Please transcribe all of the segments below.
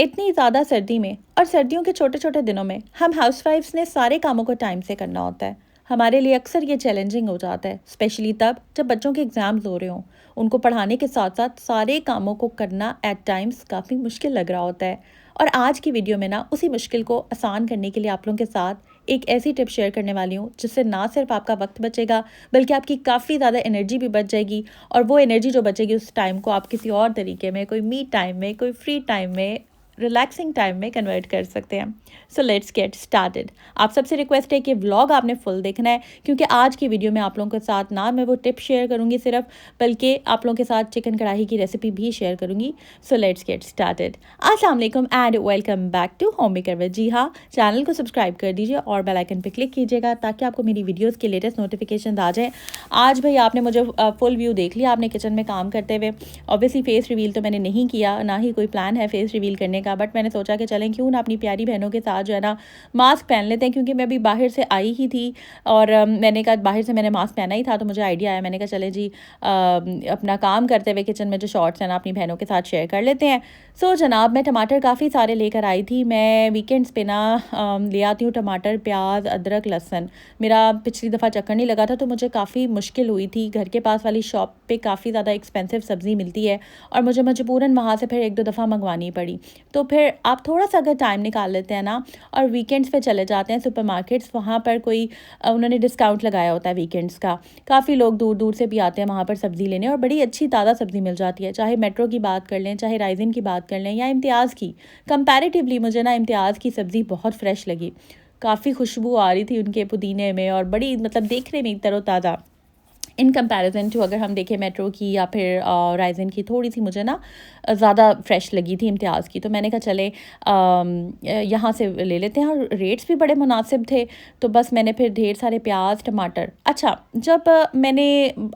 इतनी ज़्यादा सर्दी में और सर्दियों के छोटे छोटे दिनों में हम हाउसवाइफ्स ने सारे कामों को टाइम से करना होता है। हमारे लिए अक्सर ये चैलेंजिंग हो जाता है, स्पेशली तब जब बच्चों के एग्ज़ाम्स हो रहे हों। उनको पढ़ाने के साथ साथ सारे कामों को करना एट टाइम्स काफ़ी मुश्किल लग रहा होता है। और आज की वीडियो में ना उसी मुश्किल को आसान करने के लिए आप लोगों के साथ एक ऐसी टिप शेयर करने वाली हूँ जिससे ना सिर्फ आपका वक्त बचेगा, बल्कि आपकी काफ़ी ज़्यादा एनर्जी भी बच जाएगी। और वो एनर्जी जो बचेगी उस टाइम को आप किसी और तरीके में, कोई मी टाइम में, कोई फ्री टाइम में, रिलैक्सिंग टाइम में कन्वर्ट कर सकते हैं। सो लेट्स गेट स्टार्टेड। आप सबसे रिक्वेस्ट है कि व्लॉग आपने फुल देखना है, क्योंकि आज की वीडियो में आप लोगों के साथ ना मैं वो टिप शेयर करूंगी सिर्फ, बल्कि आप लोगों के साथ चिकन कढ़ाई की रेसिपी भी शेयर करूंगी। So let's get started. अस्सलाम वालेकुम and welcome back to home maker with. जी हाँ, चैनल को सब्सक्राइब कर दीजिए और बेल आइकन पर क्लिक कीजिएगा ताकि आपको मेरी वीडियोज़ के लेटेस्ट नोटिफिकेशन आ जाए। आज भाई आपने मुझे फुल व्यू देख लिया आपने किचन में काम करते हुए। ऑब्वियसली फेस रिवील तो मैंने नहीं किया, ना ही कोई प्लान है फेस रिवील करने का, बट मैंने सोचा कि चलें क्यों ना अपनी प्यारी बहनों के साथ जो है ना मास्क पहन लेते हैं, क्योंकि मैं अभी बाहर से आई ही थी और मैंने कहा बाहर से मैंने मास्क पहना ही था तो मुझे आइडिया आया। मैंने कहा चले जी अपना काम करते हुए किचन में जो शॉर्ट्स हैं ना अपनी बहनों के साथ शेयर कर लेते हैं। सो जनाब, मैं टमाटर काफ़ी सारे लेकर आई थी। मैं वीकेंड्स पे ना ले आती हूँ टमाटर, प्याज, अदरक, लहसुन। मेरा पिछली दफ़ा चक्कर नहीं लगा था तो मुझे काफ़ी मुश्किल हुई थी। घर के पास वाली शॉप पे काफ़ी ज़्यादा एक्सपेंसिव सब्ज़ी मिलती है और मुझे मजबूरन वहाँ से फिर एक दो दफ़ा मंगवानी पड़ी। तो फिर आप थोड़ा सा अगर टाइम निकाल लेते हैं ना और वीकेंड्स पे चले जाते हैं सुपरमार्केट्स, वहाँ पर कोई उन्होंने डिस्काउंट लगाया होता है वीकेंड्स का। काफ़ी लोग दूर दूर से भी आते हैं वहाँ पर सब्ज़ी लेने और बड़ी अच्छी ताज़ा सब्ज़ी मिल जाती है। चाहे मेट्रो की बात कर लें, चाहे राइजिन की बात कर लें या इम्तियाज़ की। कंपैरेटिवली मुझे ना इम्तियाज़ की सब्ज़ी बहुत फ्रेश लगी। काफ़ी खुशबू आ रही थी उनके पुदीने में और बड़ी मतलब देखने में तरोताज़ा इन कंपैरिजन टू अगर हम देखें मेट्रो की या फिर राइजिन की, थोड़ी सी मुझे ना ज़्यादा फ्रेश लगी थी इम्तियाज़ की। तो मैंने कहा चले यहाँ से ले लेते हैं और रेट्स भी बड़े मुनासिब थे। तो बस मैंने फिर ढेर सारे प्याज, टमाटर। अच्छा, जब मैंने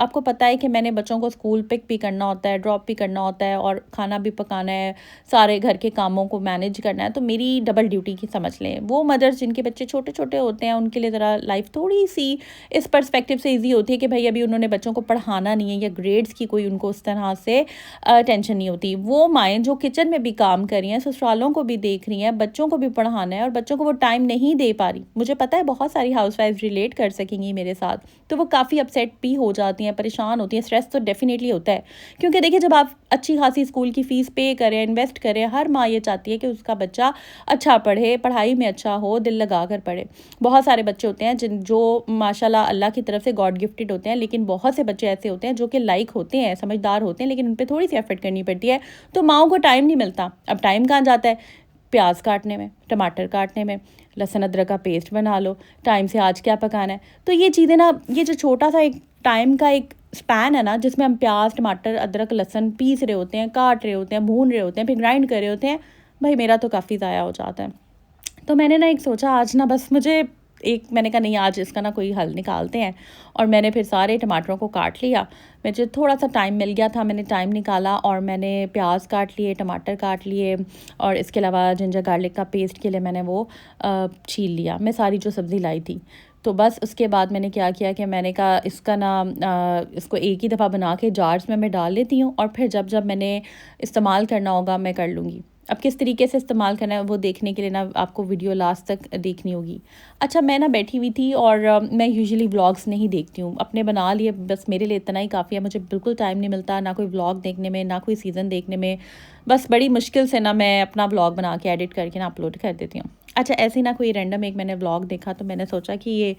आपको पता है कि मैंने बच्चों को स्कूल पिक भी करना होता है, ड्रॉप भी करना होता है और खाना भी पकाना है, सारे घर के कामों को मैनेज करना है, तो मेरी डबल ड्यूटी की समझ लें। वो मदर्स जिनके बच्चे छोटे छोटे होते हैं उनके लिए ज़रा लाइफ थोड़ी सी इस पर्सपेक्टिव से ईजी होती है कि भाई अभी उन्होंने बच्चों को पढ़ाना नहीं है या ग्रेड्स की कोई उनको उस तरह से टेंशन नहीं होती। वो माएँ जो किचन में भी काम कर रही हैं, ससुरालों को भी देख रही हैं, बच्चों को भी पढ़ाना है और बच्चों को वो टाइम नहीं दे पा रही। मुझे पता है बहुत सारी हाउसवाइफ रिलेट कर सकेंगी मेरे साथ। तो वो काफ़ी अपसेट भी हो जाती हैं, परेशान होती हैं। स्ट्रेस तो डेफिनेटली होता है, क्योंकि देखिए जब आप अच्छी खासी स्कूल की फ़ीस पे करें, इन्वेस्ट करें, हर माँ ये चाहती है कि उसका बच्चा अच्छा पढ़े, पढ़ाई में अच्छा हो, दिल लगा कर पढ़े। बहुत सारे बच्चे होते हैं जो माशाल्लाह अल्लाह की तरफ से गॉड गिफ्टेड होते हैं, लेकिन बहुत से बच्चे ऐसे होते हैं जो कि लाइक होते हैं, समझदार होते हैं, लेकिन उन पर थोड़ी सी एफर्ट करनी पड़ती है। तो माओं को टाइम नहीं मिलता। अब टाइम कहाँ जाता है? प्याज काटने में, टमाटर काटने में, लहसुन अदरक का पेस्ट बना लो, टाइम से आज क्या पकाना है। तो ये चीज़ें ना, ये जो छोटा सा एक टाइम का एक स्पैन है ना जिसमें हम प्याज, टमाटर, अदरक, लहसुन पीस रहे होते हैं, काट रहे होते हैं, भून रहे होते हैं, फिर ग्राइंड कर रहे होते हैं, भाई मेरा तो काफ़ी ज़ाया हो जाता है। तो मैंने ना एक सोचा आज ना बस मैंने कहा नहीं, आज इसका ना कोई हल निकालते हैं। और मैंने फिर सारे टमाटरों को काट लिया। मुझे थोड़ा सा टाइम मिल गया था, मैंने टाइम निकाला और मैंने प्याज काट लिए, टमाटर काट लिए और इसके अलावा जिंजर गार्लिक का पेस्ट के लिए मैंने वो छील लिया। मैं सारी जो सब्ज़ी लाई थी, तो बस उसके बाद मैंने क्या किया कि मैंने कहा इसका ना इसको एक ही दफ़ा बना के जार्स में मैं डाल लेती हूँ और फिर जब जब मैंने इस्तेमाल करना होगा मैं कर लूँगी। अब किस तरीके से इस्तेमाल करना है वो देखने के लिए ना आपको वीडियो लास्ट तक देखनी होगी। अच्छा, मैं ना बैठी हुई थी और मैं यूजुअली व्लॉग्स नहीं देखती हूँ, अपने बना लिए बस, मेरे लिए इतना ही काफ़ी है। मुझे बिल्कुल टाइम नहीं मिलता ना कोई व्लॉग देखने में, ना कोई सीज़न देखने में। बस बड़ी मुश्किल से ना मैं अपना व्लॉग बना के एडिट करके ना अपलोड कर देती हूँ। अच्छा, ऐसे ना कोई रैंडम एक मैंने व्लॉग देखा तो मैंने सोचा कि ये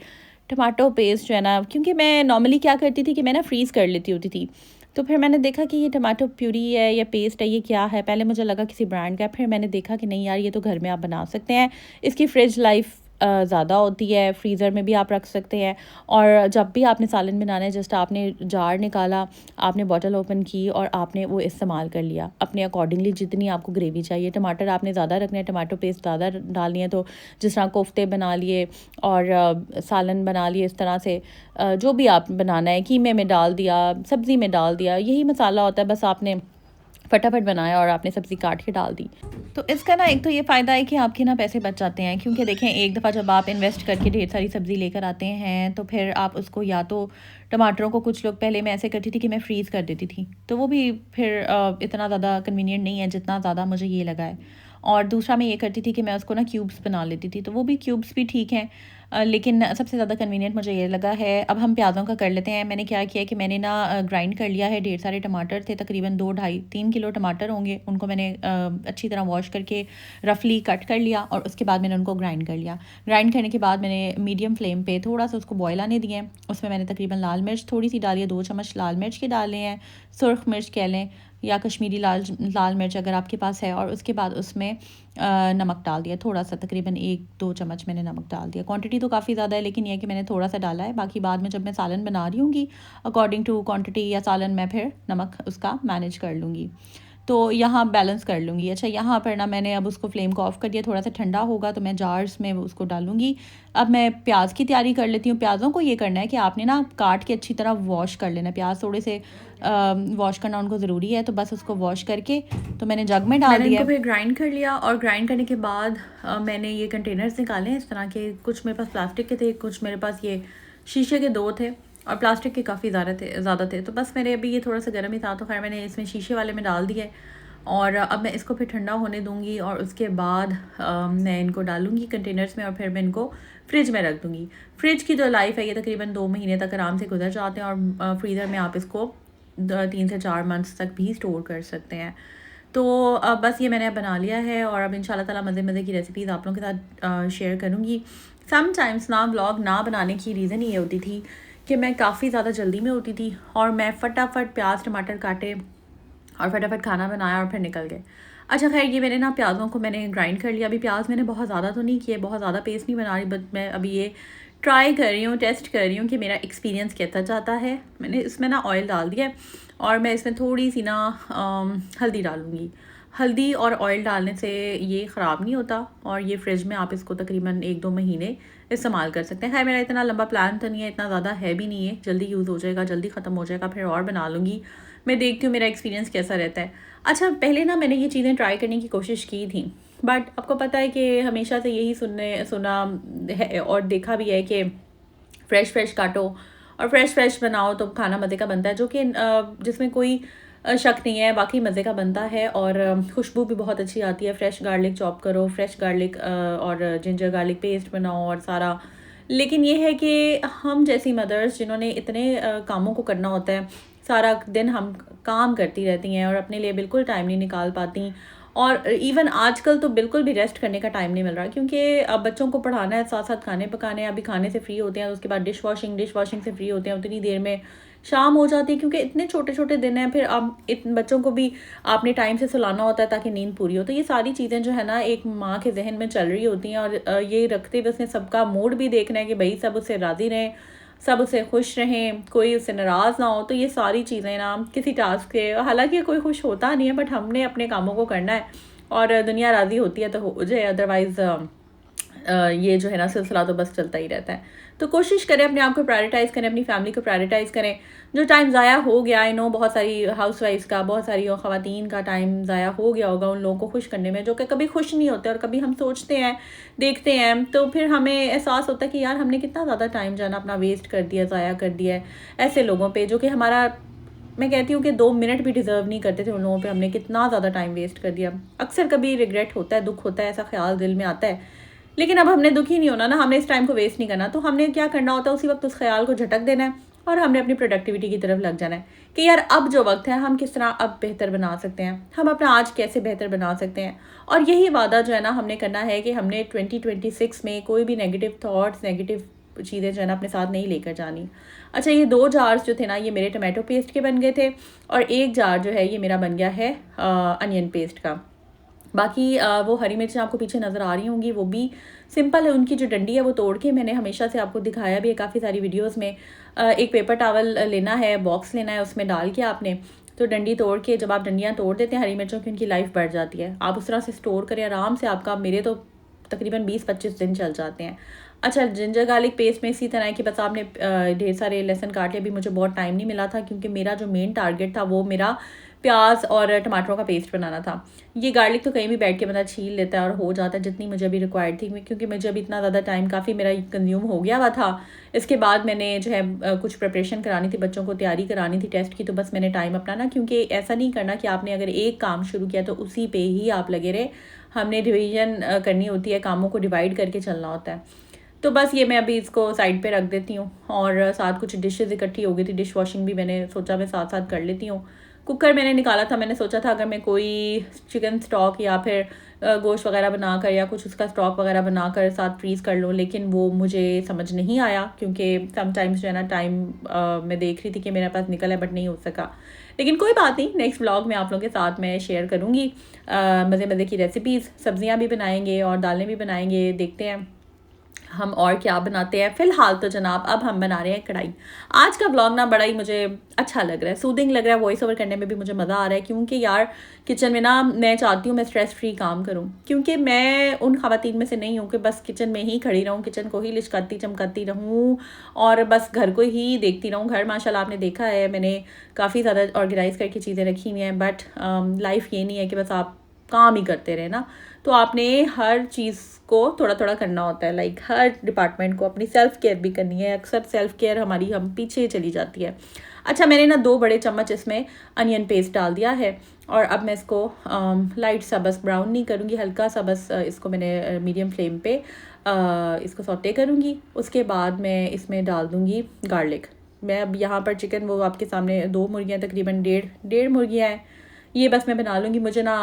टमाटो पेस्ट जो है ना, क्योंकि मैं नॉर्मली क्या करती थी कि मैं ना फ्रीज़ कर लेती होती थी। तो फिर मैंने देखा कि ये टमाटो प्यूरी है या पेस्ट है, ये क्या है। पहले मुझे लगा किसी ब्रांड का है, फिर मैंने देखा कि नहीं यार, ये तो घर में आप बना सकते हैं। इसकी फ्रिज लाइफ ज़्यादा होती है, फ्रीज़र में भी आप रख सकते हैं। और जब भी आपने सालन बनाना है, जस्ट आपने जार निकाला, आपने बॉटल ओपन की और आपने वो इस्तेमाल कर लिया अपने अकॉर्डिंगली, जितनी आपको ग्रेवी चाहिए। टमाटर आपने ज़्यादा रखना है, टमाटो पेस्ट ज़्यादा डालनी है, तो जिस तरह कोफ्ते बना लिए और सालन बना लिए, इस तरह से जो भी आप बनाना है, कीमे में डाल दिया, सब्ज़ी में डाल दिया, यही मसाला होता है। बस आपने फटाफट बनाया और आपने सब्ज़ी काट के डाल दी। तो इसका ना एक तो ये फ़ायदा है कि आपके ना पैसे बच जाते हैं, क्योंकि देखें एक दफ़ा जब आप इन्वेस्ट करके ढेर सारी सब्ज़ी लेकर आते हैं तो फिर आप उसको, या तो टमाटरों को कुछ लोग, पहले मैं ऐसे करती थी कि मैं फ्रीज़ कर देती थी, तो वो भी फिर इतना ज़्यादा कन्वीनियंट नहीं है जितना ज़्यादा मुझे ये लगा है। और दूसरा मैं ये करती थी कि मैं उसको ना क्यूब्स बना लेती थी, तो वो भी क्यूब्स भी ठीक हैं। लेकिन सबसे ज़्यादा कन्वीनियंट मुझे ये लगा है। अब हम प्याज़ों का कर लेते हैं। मैंने क्या किया कि मैंने ना ग्राइंड कर लिया है, ढेर सारे टमाटर थे, तकरीबन 2 ढाई 3 किलो टमाटर होंगे। उनको मैंने अच्छी तरह वॉश करके रफली कट कर लिया और उसके बाद मैंने उनको ग्राइंड कर लिया। ग्राइंड करने के बाद मैंने मीडियम फ्लेम पे थोड़ा सा उसको बॉयल आने दिए। उसमें मैंने तकरीबन लाल मिर्च थोड़ी सी डाली है, 2 चम्मच लाल मिर्च के डाले हैं, सुरख मिर्च कह लें या कश्मीरी लाल मिर्च अगर आपके पास है। और उसके बाद उसमें नमक डाल दिया थोड़ा सा, तकरीबन 1-2 चम्मच मैंने नमक डाल दिया। क्वांटिटी तो काफ़ी ज़्यादा है, लेकिन यह है कि मैंने थोड़ा सा डाला है। बाकी बाद में जब मैं सालन बना रही हूँगी अकॉर्डिंग टू क्वांटिटी या सालन मैं फिर नमक उसका मैनेज कर लूँगी, तो यहाँ बैलेंस कर लूँगी। अच्छा, यहाँ पर ना मैंने अब उसको फ्लेम को ऑफ़ कर दिया, थोड़ा सा ठंडा होगा तो मैं जार्स में उसको डालूँगी। अब मैं प्याज की तैयारी कर लेती हूँ। प्याज़ों को ये करना है कि आपने ना काट के अच्छी तरह वॉश कर लेना है। प्याज थोड़े से वॉश करना उनको ज़रूरी है, तो बस उसको वॉश करके तो मैंने जग में डाल दिया। फिर ग्राइंड कर लिया और ग्राइंड करने के बाद मैंने ये कंटेनर्स निकाले इस तरह के। कुछ मेरे पास प्लास्टिक के थे, कुछ मेरे पास ये शीशे के 2 थे और प्लास्टिक के काफ़ी ज़्यादा थे। तो बस मेरे अभी ये थोड़ा सा गर्म ही था, तो खैर मैंने इसमें शीशे वाले में डाल दिए। और अब मैं इसको फिर ठंडा होने दूंगी और उसके बाद मैं इनको डालूंगी कंटेनर्स में और फिर मैं इनको फ्रिज में रख दूंगी। फ्रिज की जो लाइफ है ये तकरीबन 2 महीने तक आराम से गुजर जाते हैं और फ्रीज़र में आप इसको 3 से 4 मंथ्स तक भी स्टोर कर सकते हैं। तो बस ये मैंने अब बना लिया है और अब इंशाल्लाह ताला मज़े की रेसिपीज़ आप लोगों के साथ शेयर करूँगी। समटाइम्स ना व्लॉग ना बनाने की रीज़न ये होती थी कि मैं काफ़ी ज़्यादा जल्दी में होती थी और मैं फटाफट प्याज टमाटर काटे और फटाफट खाना बनाया और फिर निकल गए। अच्छा खैर, ये मैंने ना प्याज़ों को मैंने ग्राइंड कर लिया। अभी प्याज मैंने बहुत ज़्यादा तो नहीं किए, बहुत ज़्यादा पेस्ट नहीं बना रही, बट मैं अभी ये ट्राई कर रही हूँ, टेस्ट कर रही हूँ कि मेरा एक्सपीरियंस कैसा जाता है। मैंने इसमें ना ऑयल डाल दिया और मैं इसमें थोड़ी सी ना हल्दी डालूँगी। हल्दी और ऑयल डालने से ये ख़राब नहीं होता और ये फ्रिज में आप इसको तकरीबन 1-2 महीने इस्तेमाल कर सकते हैं। खैर मेरा इतना लंबा प्लान तो नहीं है, इतना ज़्यादा है भी नहीं है, जल्दी यूज़ हो जाएगा, जल्दी ख़त्म हो जाएगा, फिर और बना लूँगी। मैं देखती हूँ मेरा एक्सपीरियंस कैसा रहता है। अच्छा, पहले ना मैंने ये चीज़ें ट्राई करने की कोशिश की थी, बट आपको पता है कि हमेशा से यही सुना है और देखा भी है कि फ्रेश काटो और फ्रेश बनाओ तो खाना मज़े का बनता है, जो कि जिसमें कोई शक नहीं है, बाकी मज़े का बनता है और खुशबू भी बहुत अच्छी आती है। फ्रेश गार्लिक चॉप करो, फ्रेश गार्लिक और जिंजर गार्लिक पेस्ट बनाओ और सारा। लेकिन ये है कि हम जैसी मदर्स जिन्होंने इतने कामों को करना होता है, सारा दिन हम काम करती रहती हैं और अपने लिए बिल्कुल टाइम नहीं निकाल पाती। और इवन आजकल तो बिल्कुल भी रेस्ट करने का टाइम नहीं मिल रहा, क्योंकि अब बच्चों को पढ़ाना है, साथ साथ खाने पकाने हैं। अभी खाने से फ्री होते हैं तो उसके बाद डिश वॉशिंग से फ्री होते हैं, उतनी देर में शाम हो जाती है, क्योंकि इतने छोटे दिन हैं। फिर अब बच्चों को भी आपने टाइम से सुलाना होता है ताकि नींद पूरी हो। तो ये सारी चीज़ें जो है ना एक माँ के जहन में चल रही होती हैं और ये रखते हुए उसने सबका मूड भी देखना है कि भाई सब उससे राज़ी रहें, सब उससे खुश रहें, कोई उससे नाराज़ ना हो। तो ये सारी चीज़ें ना किसी टास्क के, हालांकि कोई खुश होता नहीं है, बट हमने अपने कामों को करना है और दुनिया राज़ी होती है तो हो जाए, अदरवाइज़ ये जो है ना सिलसिला तो बस चलता ही रहता है। तो कोशिश करें अपने आप को प्रायोरिटाइज़ करें, अपनी फैमिली को प्रायोरिटाइज़ करें। जो टाइम ज़ाया हो गया, आई नो बहुत सारी हाउसवाइफ्स का, बहुत सारी ख़वातीन का टाइम ज़ाया हो गया होगा उन लोगों को खुश करने में, जो कि कभी खुश नहीं होते और कभी हम सोचते हैं, देखते हैं, तो फिर हमें एहसास होता है कि यार हमने कितना ज़्यादा टाइम जो है ना अपना वेस्ट कर दिया, ज़ाया कर दिया है ऐसे लोगों पर, जो कि हमारा, मैं कहती हूँ कि 2 मिनट भी डिज़र्व नहीं करते थे। उन लोगों पे हमने कितना ज़्यादा टाइम वेस्ट कर दिया। अक्सर कभी रिग्रेट होता है, दुख होता है, ऐसा ख्याल दिल में आता है, लेकिन अब हमने दुखी नहीं होना ना, हमने इस टाइम को वेस्ट नहीं करना। तो हमने क्या करना होता है, उसी वक्त उस ख्याल को झटक देना है और हमने अपनी प्रोडक्टिविटी की तरफ लग जाना है कि यार अब जो वक्त है हम किस तरह अब बेहतर बना सकते हैं, हम अपना आज कैसे बेहतर बना सकते हैं। और यही वादा जो है ना हमने करना है कि हमने 2026 में कोई भी नेगेटिव थाट्स, नेगेटिव चीज़ें जो है ना अपने साथ नहीं लेकर जानी। अच्छा, ये 2 जार्स जो थे ना ये मेरे टमाटो पेस्ट के बन गए थे और 1 जार जो है ये मेरा बन गया है अनियन पेस्ट का। बाकी वो हरी मिर्चें आपको पीछे नज़र आ रही होंगी, वो भी सिंपल है। उनकी जो डंडी है वो तोड़ के मैंने हमेशा से आपको दिखाया भी है काफ़ी सारी वीडियोस में। एक पेपर टॉवल लेना है, बॉक्स लेना है, उसमें डाल के आपने तो डंडी तोड़ के, जब आप डंडियाँ तोड़ देते हैं हरी मिर्चों की, उनकी लाइफ बढ़ जाती है। आप उस तरह से स्टोर करें आराम से, आपका, मेरे तो तकरीबन 20-25 दिन चल जाते हैं। अच्छा, जिंजर गार्लिक पेस्ट में इसी तरह है कि बस आपने ढेर सारे लहसुन काट लिया। अभी मुझे बहुत टाइम नहीं मिला था क्योंकि मेरा जो मेन टारगेट था वो मेरा प्याज और टमाटरों का पेस्ट बनाना था। ये गार्लिक तो कहीं भी बैठ के बंदा छील लेता है और हो जाता है, जितनी मुझे अभी रिक्वायर्ड थी, क्योंकि मुझे अभी इतना ज़्यादा टाइम काफ़ी मेरा कंज्यूम हो गया हुआ था। इसके बाद मैंने जो है कुछ प्रिपरेशन करानी थी, बच्चों को तैयारी करानी थी टेस्ट की, तो बस मैंने टाइम अपना ना, क्योंकि ऐसा नहीं करना कि आपने अगर एक काम शुरू किया तो उसी पे ही आप लगे रहे। हमने डिवीज़न करनी होती है, कामों को डिवाइड करके चलना होता है। तो बस ये मैं अभी इसको साइड पे रख देती हूँ, और साथ कुछ डिशेस इकट्ठी हो गई थी, डिश वॉशिंग भी मैंने सोचा मैं साथ साथ कर लेती हूँ। कुकर मैंने निकाला था, मैंने सोचा था अगर मैं कोई चिकन स्टॉक या फिर गोश्त वगैरह बनाकर या कुछ उसका स्टॉक वगैरह बनाकर साथ फ्रीज़ कर लूँ, लेकिन वो मुझे समझ नहीं आया, क्योंकि समटाइम्स जो है ना टाइम मैं देख रही थी कि मेरे पास निकल है बट नहीं हो सका। लेकिन कोई बात नहीं, नेक्स्ट व्लॉग में आप लोगों के साथ मैं शेयर करूँगी मज़े मज़े की रेसिपीज़। सब्जियाँ भी बनाएंगे और दालें भी बनाएंगे, देखते हैं हम और क्या बनाते हैं। फ़िलहाल तो जनाब अब हम बना रहे हैं कढ़ाई। आज का व्लॉग ना बड़ा ही मुझे अच्छा लग रहा है, सूदिंग लग रहा है, वॉइस ओवर करने में भी मुझे मज़ा आ रहा है, क्योंकि यार किचन में ना मैं चाहती हूँ मैं स्ट्रेस फ्री काम करूँ, क्योंकि मैं उन ख़वातीन में से नहीं हूँ कि बस किचन में ही खड़ी रहूँ, किचन को ही लिशकाती चमकाती रहूँ और बस घर को ही देखती रहूँ। घर माशाल्लाह आपने देखा है मैंने काफ़ी ज़्यादा ऑर्गेनाइज़ करके चीज़ें रखी हुई हैं, बट लाइफ ये नहीं है कि बस आप काम ही करते रहे ना, तो आपने हर चीज़ को थोड़ा थोड़ा करना होता है। लाइक हर डिपार्टमेंट को अपनी सेल्फ़ केयर भी करनी है। अक्सर सेल्फ़ केयर हमारी हम पीछे चली जाती है। अच्छा, मैंने ना 2 बड़े चम्मच इसमें अनियन पेस्ट डाल दिया है, और अब मैं इसको लाइट सा बस ब्राउन नहीं करूँगी, हल्का सा बस इसको मैंने मीडियम फ्लेम पे इसको सौटे करूँगी। उसके बाद मैं इसमें डाल दूँगी गार्लिक। मैं अब यहाँ पर चिकन वो आपके सामने 2 मुर्गियाँ, तकरीबन डेढ़ मुर्गियाँ हैं, ये बस मैं बना लूँगी। मुझे ना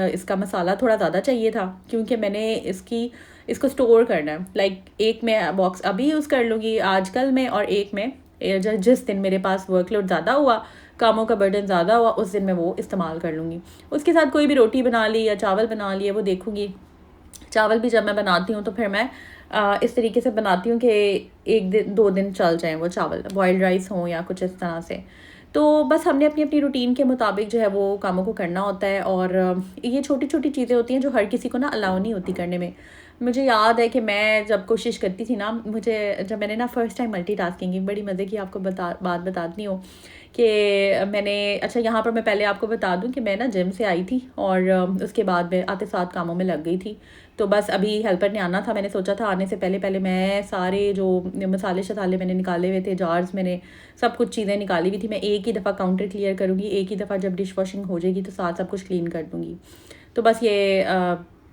इसका मसाला थोड़ा ज़्यादा चाहिए था, क्योंकि मैंने इसको स्टोर करना है। लाइक एक मैं बॉक्स अभी यूज़ कर लूँगी आजकल में, और एक में जिस दिन मेरे पास वर्कलोड ज़्यादा हुआ, कामों का बर्डन ज़्यादा हुआ, उस दिन मैं वो इस्तेमाल कर लूँगी। उसके साथ कोई भी रोटी बना ली या चावल बना लिए, वो देखूँगी। चावल भी जब मैं बनाती हूँ तो फिर मैं इस तरीके से बनाती हूँ कि 1 दिन 2 दिन चल जाएँ वो चावल, बॉइल्ड राइस हों या कुछ इस तरह से। तो बस हमने अपनी अपनी रूटीन के मुताबिक जो है वो कामों को करना होता है, और ये छोटी-छोटी चीज़ें होती हैं जो हर किसी को ना अलाउ नहीं होती करने में। मुझे याद है कि मैं जब कोशिश करती थी ना, जब मैंने ना फर्स्ट टाइम मल्टीटास्किंग की, बड़ी मज़े की आपको बात बताती हूँ कि मैंने, अच्छा यहाँ पर मैं पहले आपको बता दूँ कि मैं ना जिम से आई थी, और उसके बाद मैं आते साथ कामों में लग गई थी। तो बस अभी हेल्पर ने आना था, मैंने सोचा था आने से पहले पहले मैं सारे जो मसाले शसाले मैंने निकाले हुए थे, जार्स मैंने सब कुछ चीज़ें निकाली हुई थी, मैं एक ही दफ़ा काउंटर क्लियर करूँगी, एक ही दफ़ा जब डिश वॉशिंग हो जाएगी तो साथ सब कुछ क्लीन कर दूँगी। तो बस ये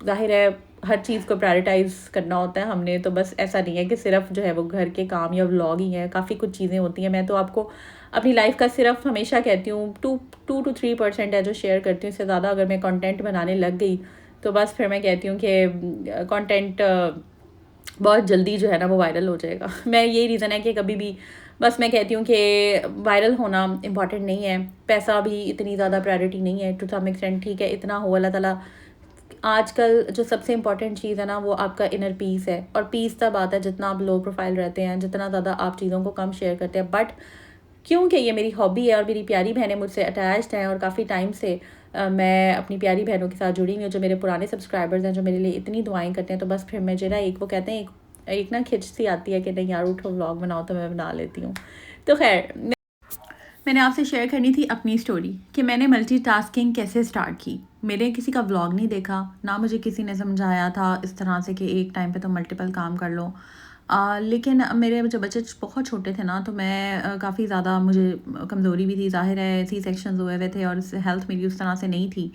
ज़ाहिर है हर चीज़ को प्रायोरिटाइज़ करना होता है हमने, तो बस ऐसा नहीं है कि सिर्फ जो है वो घर के काम या व्लॉग ही हैं, काफ़ी कुछ चीज़ें होती हैं। मैं तो आपको अपनी लाइफ का सिर्फ हमेशा कहती हूँ 2 to 3% है जो शेयर करती हूँ, इससे ज़्यादा अगर मैं कंटेंट बनाने लग गई तो बस फिर मैं कहती हूँ कि कंटेंट बहुत जल्दी जो है ना वो वायरल हो जाएगा। मैं यही रीज़न है कि कभी भी बस मैं कहती हूँ कि वायरल होना इम्पॉर्टेंट नहीं है, पैसा भी इतनी ज़्यादा प्रायोरिटी नहीं है टू सम एक्सटेंट, ठीक है, इतना हो अल्लाह ताला। आजकल जो सबसे इम्पॉर्टेंट चीज़ है ना वो आपका इनर पीस है, और पीस तब आता है जितना आप लो प्रोफाइल रहते हैं, जितना ज़्यादा आप चीज़ों को कम शेयर करते हैं। बट क्योंकि ये मेरी हॉबी है और मेरी प्यारी बहनें मुझसे अटैच्ड हैं, और काफ़ी टाइम से मैं अपनी प्यारी बहनों के साथ जुड़ी हुई हूँ, जो मेरे पुराने सब्सक्राइबर्स हैं, जो मेरे लिए इतनी दुआएं करते हैं, तो बस फिर मुझे ना एक वो कहते हैं एक ना खिंच सी आती है कि नहीं यार उठो व्लॉग बनाओ, तो मैं बना लेती हूँ। तो खैर मैंने आपसे शेयर करनी थी अपनी स्टोरी कि मैंने मल्टीटास्किंग कैसे स्टार्ट की। मैंने किसी का व्लॉग नहीं देखा, ना मुझे किसी ने समझाया था इस तरह से कि एक टाइम पे तो मल्टीपल काम कर लो। लेकिन मेरे जब बच्चे बहुत छोटे थे ना, तो मैं काफ़ी ज़्यादा, मुझे कमज़ोरी भी थी, ज़ाहिर है सी सेक्शंस हुए हुए थे और हेल्थ मेरी उस तरह से नहीं थी।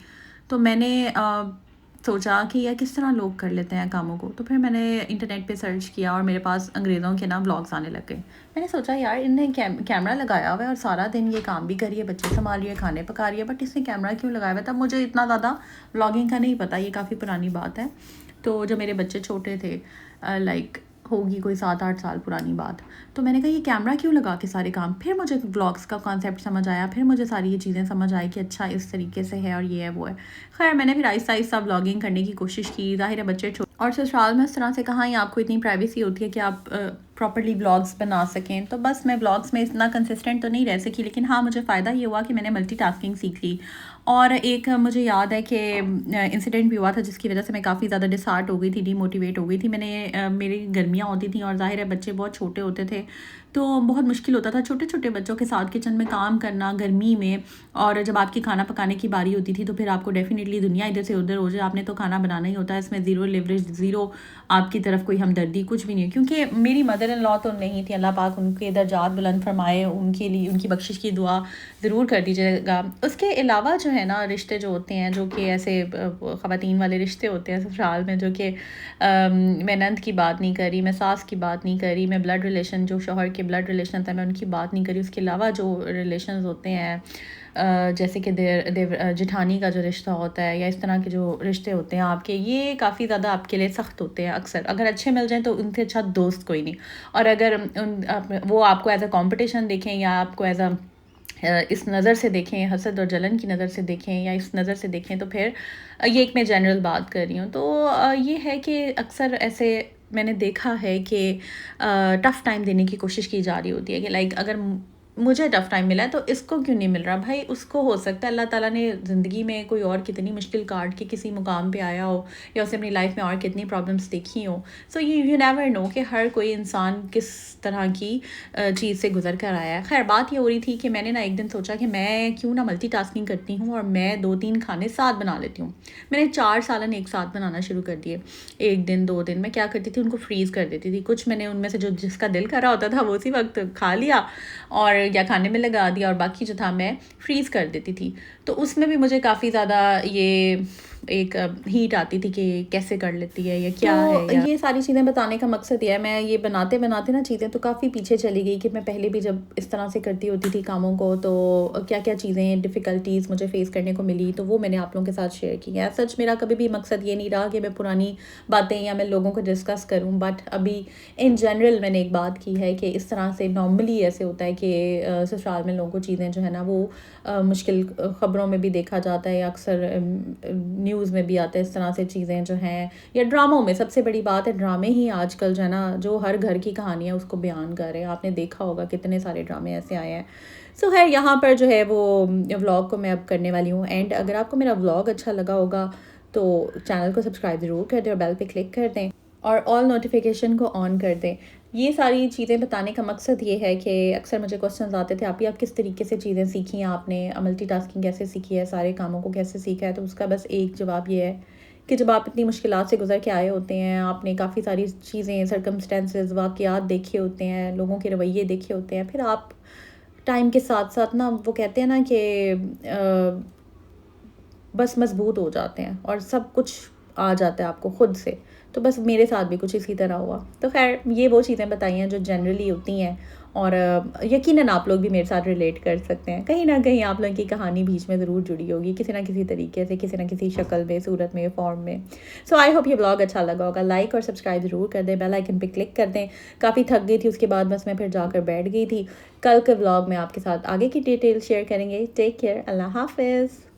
तो मैंने सोचा कि यार किस तरह लोग कर लेते हैं कामों को, तो फिर मैंने इंटरनेट पे सर्च किया और मेरे पास अंग्रेज़ों के ना व्लॉग्स आने लग गए। मैंने सोचा यार इनने कैमरा लगाया हुआ है और सारा दिन ये काम भी कर रही है, बच्चे संभाल रही है, खाने पका रही है, बट इसने कैमरा क्यों लगाया हुआ था। मुझे इतना ज़्यादा व्लॉगिंग का नहीं पता, ये काफ़ी पुरानी बात है। तो जब मेरे बच्चे छोटे थे, लाइक होगी कोई 7-8 साल पुरानी बात, तो मैंने कहा ये कैमरा क्यों लगा के सारे काम। फिर मुझे व्लॉग्स का कॉन्सेप्ट समझ आया, फिर मुझे सारी ये चीज़ें समझ आई कि अच्छा इस तरीके से है और ये है वो है। खैर मैंने फिर आहिस्ता आहिस्ता व्लॉगिंग करने की कोशिश की। ज़ाहिर है बच्चे और ससुराल में इस तरह से कहाँ ही आपको इतनी प्राइवेसी होती है कि आप प्रॉपर्ली व्लॉग्स बना सकें। तो बस मैं व्लॉग्स में इतना कंसिस्टेंट तो नहीं रह सकी, लेकिन हाँ मुझे फ़ायदा ये हुआ कि मैंने मल्टीटास्किंग सीख ली। और एक मुझे याद है कि इंसिडेंट भी हुआ था जिसकी वजह से मैं काफ़ी ज़्यादा डिसहार्ट हो गई थी, डीमोटिवेट हो गई थी। मेरी गर्मियाँ होती थी और ज़ाहिर है बच्चे बहुत छोटे होते थे, तो बहुत मुश्किल होता था छोटे छोटे बच्चों के साथ किचन में काम करना गर्मी में। और जब आपकी खाना पकाने की बारी होती थी तो फिर आपको डेफिनेटली दुनिया इधर से उधर हो जाए, आपने तो खाना बनाना ही होता है। इसमें ज़ीरो लिवरेज, ज़ीरो आपकी तरफ कोई हमदर्दी, कुछ भी नहीं है। क्योंकि मेरी मदर इन लॉ तो नहीं थी, अल्लाह पाक उनके दर्जात बुलंद फरमाए, उनके लिए उनकी बख्शिश की दुआ ज़रूर कर दीजिएगा। उसके अलावा जो है ना रिश्ते जो होते हैं, जो कि ऐसे ख़वातीन वाले रिश्ते होते हैं ससुराल में, जो कि मैं नंद की बात नहीं करी, मैं सास की बात नहीं करी, मैं ब्लड रिलेशन जो शौहर के ब्लड रिलेशन था मैं उनकी बात नहीं करी। उसके अलावा जो रिलेशंस होते हैं जैसे कि जेठानी का जो रिश्ता होता है या इस तरह के जो रिश्ते होते हैं आपके, ये काफ़ी ज़्यादा आपके लिए सख्त होते हैं अक्सर। अगर अच्छे मिल जाएँ तो उनसे अच्छा दोस्त कोई नहीं। और अगर वो आपको एज़ अ कॉम्पिटिशन देखें या आपको एज़ अ इस नज़र से देखें, हसद और जलन की नज़र से देखें या इस नज़र से देखें, तो फिर ये एक मैं जनरल बात कर रही हूँ। तो ये है कि अक्सर ऐसे मैंने देखा है कि टफ़ टाइम देने की कोशिश की जा रही होती है कि लाइक अगर मुझे टफ़ टाइम मिला है तो इसको क्यों नहीं मिल रहा। भाई उसको हो सकता है अल्लाह ताला ने ज़िंदगी में कोई और कितनी मुश्किल काट के किसी मुकाम पे आया हो या उसे अपनी लाइफ में और कितनी प्रॉब्लम्स देखी हो। सो यू नेवर नो कि हर कोई इंसान किस तरह की चीज़ से गुजर कर आया है। खैर बात ये हो रही थी कि मैंने ना एक दिन सोचा कि मैं क्यों ना मल्टीटास्किंग करती हूँ और मैं 2-3 खाने साथ बना लेती हूँ। मैंने 4 सालन एक साथ बनाना शुरू कर दिए। 1 दिन 2 दिन मैं क्या करती थी, उनको फ्रीज़ कर देती थी। कुछ मैंने उनमें से जो जिसका दिल कर रहा होता था वो उसी वक्त खा लिया और या खाने में लगा दिया, और बाकी जो था मैं फ्रीज़ कर देती थी। तो उसमें भी मुझे काफ़ी ज़्यादा ये एक हीट आती थी कि कैसे कर लेती है या क्या है या ये सारी चीज़ें बताने का मकसद ये है, मैं ये बनाते बनाते ना चीज़ें तो काफ़ी पीछे चली गई कि मैं पहले भी जब इस तरह से करती होती थी कामों को तो क्या क्या चीज़ें डिफ़िकल्टीज़ मुझे फ़ेस करने को मिली, तो वो मैंने आप लोगों के साथ शेयर की है। सच मेरा कभी भी मकसद ये नहीं रहा कि मैं पुरानी बातें या मैं लोगों को डिस्कस करूँ, बट अभी इन जनरल मैंने एक बात की है कि इस तरह से नॉर्मली ऐसे होता है कि ससुराल में लोगों को चीज़ें जो है ना वो मुश्किल ख़बरों में भी देखा जाता है या अक्सर न्यूज़ में भी आता है इस तरह से चीज़ें जो हैं, या ड्रामों में। सबसे बड़ी बात है ड्रामे ही आजकल जो है ना जो हर घर की कहानियाँ उसको बयान कर रहे हैं। आपने देखा होगा कितने सारे ड्रामे ऐसे आए हैं। सो खैर यहाँ पर जो है वो व्लॉग को मैं अब करने वाली हूँ एंड। अगर आपको मेरा व्लॉग अच्छा लगा होगा तो चैनल को सब्सक्राइब ज़रूर कर दें और बेल पे क्लिक कर दें और ऑल नोटिफिकेशन को ऑन कर दें। ये सारी चीज़ें बताने का मकसद ये है कि अक्सर मुझे क्वेश्चंस आते थे आप किस तरीके से चीज़ें सीखी हैं, आपने मल्टीटास्किंग कैसे सीखी है, सारे कामों को कैसे सीखा है। तो उसका बस एक जवाब ये है कि जब आप इतनी मुश्किलात से गुजर के आए होते हैं, आपने काफ़ी सारी चीज़ें, सर्कमस्टेंसेस, वाक़यात देखे होते हैं, लोगों के रवैये देखे होते हैं, फिर आप टाइम के साथ साथ ना वो कहते हैं ना कि बस मजबूत हो जाते हैं और सब कुछ आ जाता है आपको खुद से। तो बस मेरे साथ भी कुछ इसी तरह हुआ। तो खैर ये वो चीज़ें बताई हैं जो जनरली होती हैं और यकीनन आप लोग भी मेरे साथ रिलेट कर सकते हैं। कहीं ना कहीं आप लोगों की कहानी बीच में ज़रूर जुड़ी होगी किसी ना किसी तरीके से, किसी ना किसी शक्ल में, सूरत में, फॉर्म में। सो आई होप ये ब्लॉग अच्छा लगा होगा। लाइक और सब्सक्राइब ज़रूर कर दें, बेल आइकन पे क्लिक कर दें। काफ़ी थक गई थी उसके बाद बस मैं फिर जाकर बैठ गई थी। कल के ब्लॉग में आपके साथ आगे की डिटेल शेयर करेंगे। टेक केयर, अल्लाह हाफिज़।